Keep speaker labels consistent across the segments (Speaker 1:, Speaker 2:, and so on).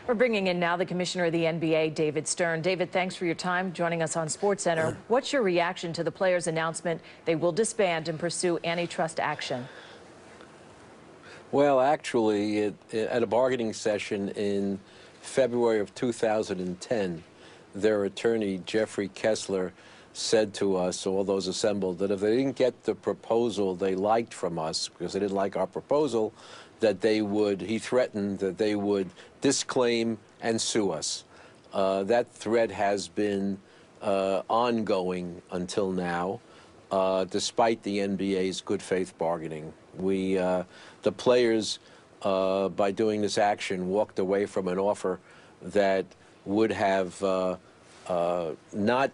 Speaker 1: We're bringing in now the commissioner of the NBA, David Stern. David, thanks for your time joining us on SportsCenter. What's your reaction to the players' announcement they will disband and pursue antitrust action?
Speaker 2: Well, actually, at a bargaining session in February of 2010, their attorney, Jeffrey Kessler, said to us, all those assembled, that if they didn't get the proposal they liked from us, because they didn't like our proposal, that they would, he threatened that they would disclaim and sue us. That threat has been ongoing until now, despite the NBA's good faith bargaining. The players, by doing this action, walked away from an offer that would have not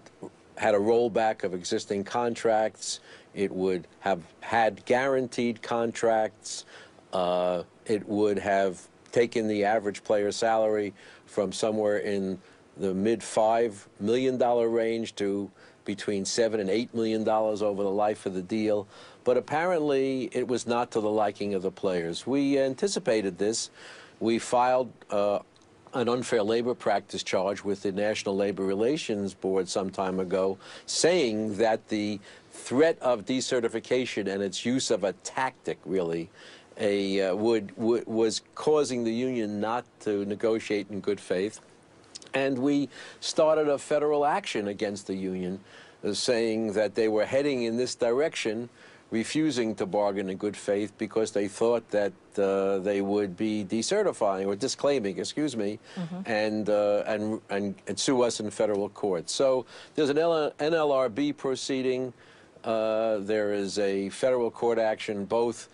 Speaker 2: had a rollback of existing contracts. It would have had guaranteed contracts. It would have taken the average player salary from somewhere in the mid-$5 million range to between $7 and $8 million over the life of the deal. But apparently it was not to the liking of the players. We anticipated this. We filed an unfair labor practice charge with the National Labor Relations Board some time ago, saying that the threat of decertification and its use of a tactic, really, was causing the union not to negotiate in good faith. And we started a federal action against the union, saying that they were heading in this direction, refusing to bargain in good faith because they thought that they would be decertifying or disclaiming, excuse me, and sue us in federal court. So there's an NLRB proceeding. There is a federal court action, both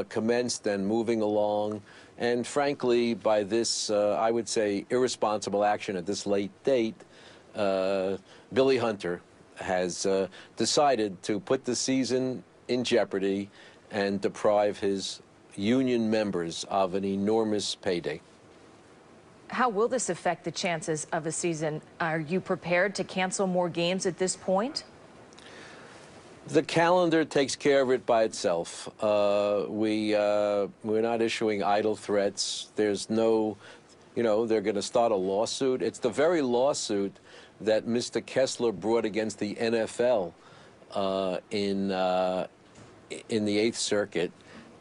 Speaker 2: commenced and moving along. And frankly, by this, I would say, irresponsible action at this late date, Billy Hunter has decided to put the season in jeopardy and deprive his union members of an enormous payday.
Speaker 1: How will this affect the chances of a season? Are you prepared to cancel more games at this point?
Speaker 2: The calendar takes care of it by itself. We're not issuing idle threats. There's no, they're going to start a lawsuit. It's the very lawsuit that Mr. Kessler brought against the NFL in the Eighth Circuit,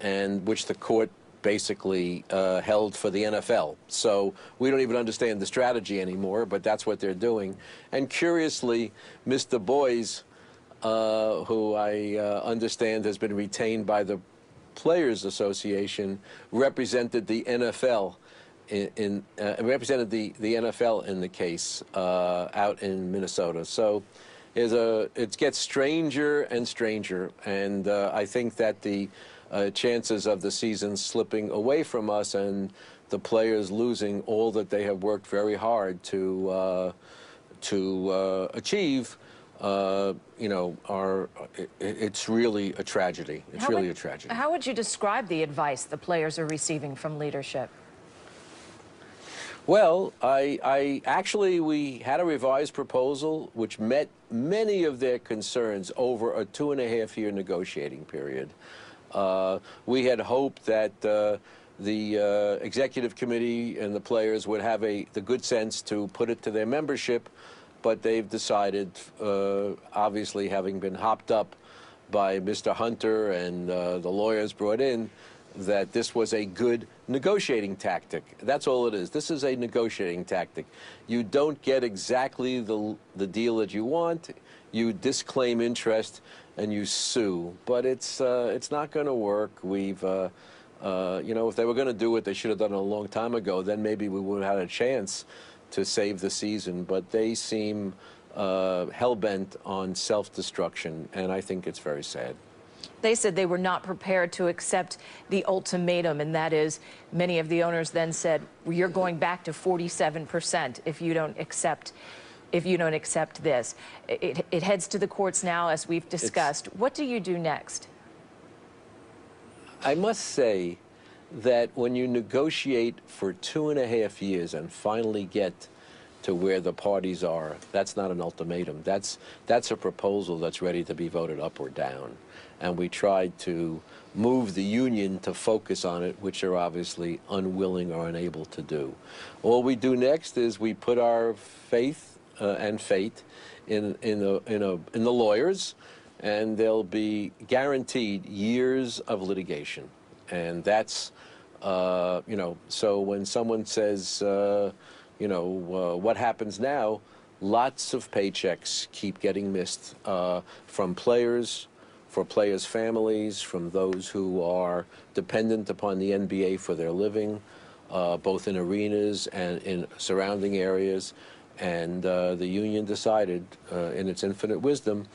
Speaker 2: and which the court basically held for the NFL. So we don't even understand the strategy anymore, but that's what they're doing. And curiously, Mr. Boies, who I understand has been retained by the Players Association, represented the NFL represented the NFL in the case out in Minnesota. So it gets stranger and stranger, and I think that the chances of the season slipping away from us and the players losing all that they have worked very hard to achieve, it's really a tragedy. It's really a tragedy.
Speaker 1: How would you describe the advice the players are receiving from leadership?
Speaker 2: Well, we had a revised proposal which met many of their concerns over a 2.5-year negotiating period. We had hoped that the executive committee and the players would have the good sense to put it to their membership, but they've decided, obviously having been hopped up by Mr. Hunter and the lawyers brought in, that this was a good negotiating tactic. That's all it is. This is a negotiating tactic. You don't get exactly the deal that you want. You disclaim interest and you sue. But it's not going to work. We've, if they were going to do it, they should have done it a long time ago. Then maybe we would have had a chance to save the season. But they seem hell-bent on self-destruction, and I think it's very sad.
Speaker 1: They said they were not prepared to accept the ultimatum, and that is, many of the owners then said, well, you're going back to 47% if you don't accept this. It heads to the courts now, as we've discussed. What do you do next?
Speaker 2: I must say that when you negotiate for 2.5 years and finally get to where the parties are, that's not an ultimatum. That's a proposal that's ready to be voted up or down. And we tried to move the union to focus on it, which they're obviously unwilling or unable to do. All we do next is we put our faith and fate in the lawyers, and they'll be guaranteed years of litigation. And that's, so when someone says, what happens now, lots of paychecks keep getting missed from players, for players' families, from those who are dependent upon the NBA for their living, both in arenas and in surrounding areas. And the union decided, in its infinite wisdom,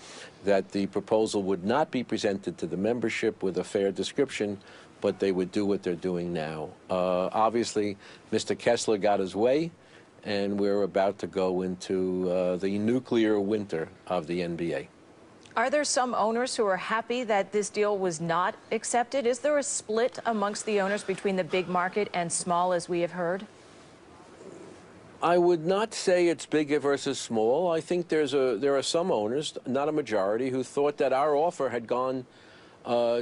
Speaker 2: that the proposal would not be presented to the membership with a fair description, but they would do what they're doing now. Obviously, Mr. Kessler got his way, and we're about to go into the nuclear winter of the NBA.
Speaker 1: Are there some owners who are happy that this deal was not accepted? Is there a split amongst the owners between the big market and small, as we have heard?
Speaker 2: I would not say it's big versus small. I think there are some owners, not a majority, who thought that our offer had gone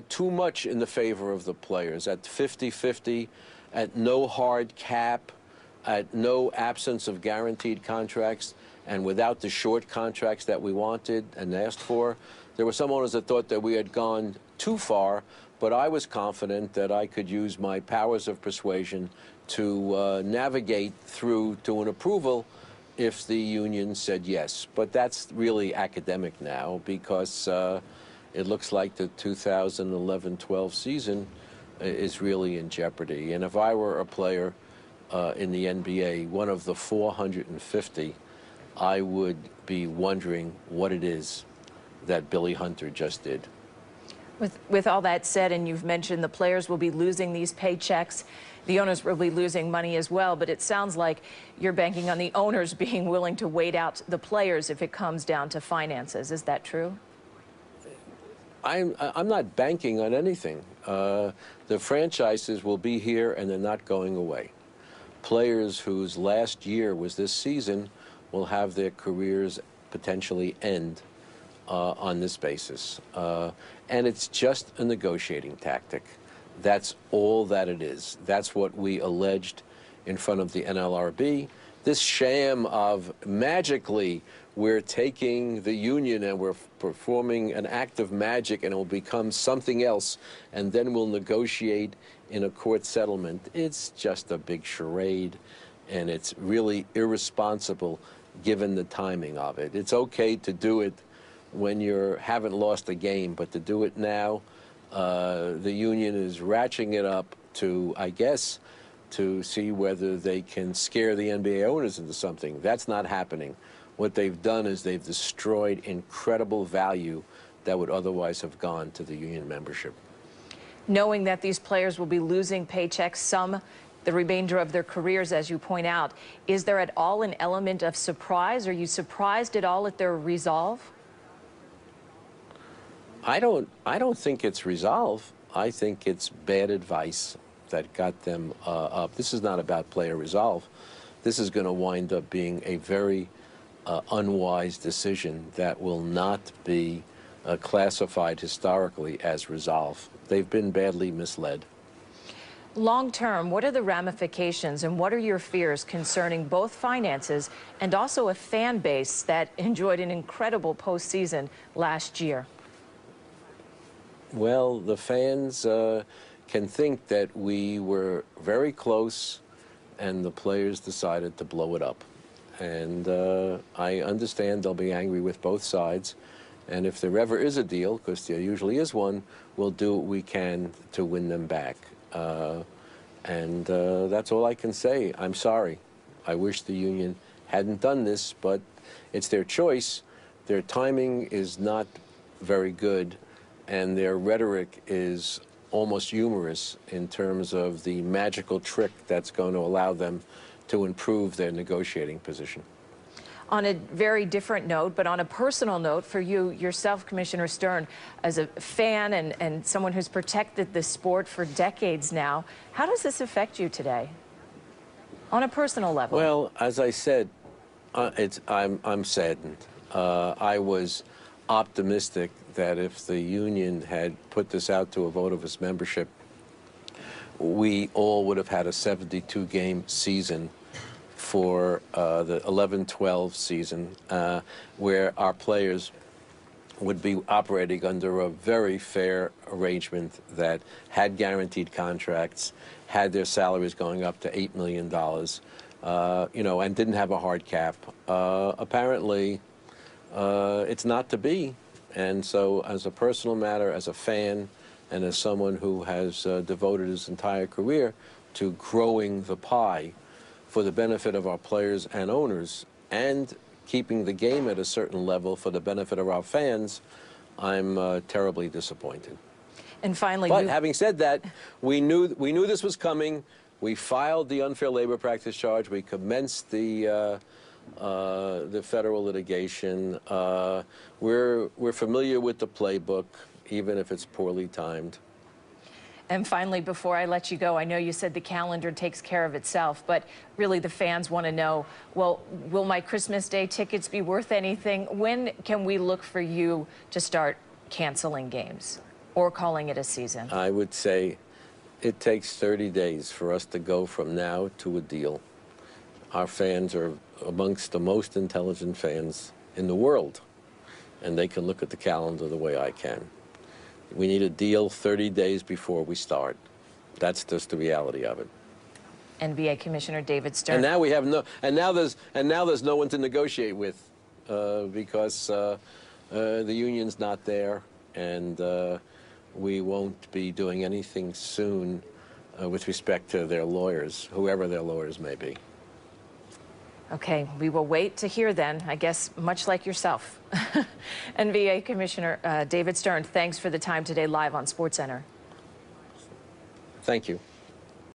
Speaker 2: too much in the favor of the players, at 50-50, at no hard cap, at no absence of guaranteed contracts, and without the short contracts that we wanted and asked for. There were some owners that thought that we had gone too far, but I was confident that I could use my powers of persuasion to navigate through to an approval if the union said yes. But that's really academic now, because it looks like the 2011-12 season is really in jeopardy. And if I were a player in the NBA, one of the 450, I would be wondering what it is that Billy Hunter just did.
Speaker 1: With all that said, and you've mentioned the players will be losing these paychecks, the owners will be losing money as well, but it sounds like you're banking on the owners being willing to wait out the players if it comes down to finances. Is that true?
Speaker 2: I'm not banking on anything. The franchises will be here, and they're not going away. Players whose last year was this season will have their careers potentially end on this basis. And it's just a negotiating tactic. That's all that it is. That's what we alleged in front of the NLRB. This sham of magically we're taking the union and we're performing an act of magic and it will become something else, and then we'll negotiate in a court settlement. It's just a big charade, and it's really irresponsible given the timing of it. It's okay to do it when you haven't lost a game, but to do it now, the union is ratcheting it up to, I guess, to see whether they can scare the NBA owners into something. That's not happening. What they've done is they've destroyed incredible value that would otherwise have gone to the union membership.
Speaker 1: Knowing that these players will be losing paychecks, some the remainder of their careers, as you point out, is there at all an element of surprise? Are you surprised at all at their resolve?
Speaker 2: I don't think it's resolve. I think it's bad advice that got them up. This is not about player resolve. This is going to wind up being a very unwise decision that will not be classified historically as resolve. They've been badly misled.
Speaker 1: Long term, what are the ramifications and what are your fears concerning both finances and also a fan base that enjoyed an incredible postseason last year?
Speaker 2: Well, the fans can think that we were very close and the players decided to blow it up. And I understand they'll be angry with both sides. And if there ever is a deal, because there usually is one, we'll do what we can to win them back. And that's all I can say. I'm sorry. I wish the union hadn't done this, but it's their choice. Their timing is not very good, and their rhetoric is almost humorous in terms of the magical trick that's going to allow them to improve their negotiating position.
Speaker 1: On a very different note, but on a personal note for you yourself, Commissioner Stern, as a fan and someone who's protected this sport for decades now, how does this affect you today on a personal level?
Speaker 2: Well, as I said, I'm saddened. I was optimistic that if the union had put this out to a vote of its membership, we all would have had a 72-game season for the 11-12 season, where our players would be operating under a very fair arrangement that had guaranteed contracts, had their salaries going up to $8 million, you know, and didn't have a hard cap. Apparently, it's not to be. And so as a personal matter, as a fan, and as someone who has devoted his entire career to growing the pie for the benefit of our players and owners, and keeping the game at a certain level for the benefit of our fans, I'm terribly disappointed.
Speaker 1: And finally,
Speaker 2: but having said that, we knew this was coming. We filed the unfair labor practice charge. We commenced the federal litigation. We're familiar with the playbook, even if it's poorly timed.
Speaker 1: And finally, before I let you go, I know you said the calendar takes care of itself, but really the fans want to know, well, will my Christmas Day tickets be worth anything? When can we look for you to start canceling games or calling it a season?
Speaker 2: I would say it takes 30 days for us to go from now to a deal. Our fans are amongst the most intelligent fans in the world, and they can look at the calendar the way I can. We need a deal 30 days before we start. That's just the reality of it.
Speaker 1: NBA Commissioner David Stern.
Speaker 2: And now we have no, and now there's no one to negotiate with, because the union's not there, and we won't be doing anything soon with respect to their lawyers, whoever their lawyers may be.
Speaker 1: Okay, we will wait to hear then, I guess, much like yourself. NBA Commissioner David Stern, thanks for the time today live on SportsCenter.
Speaker 2: Thank you.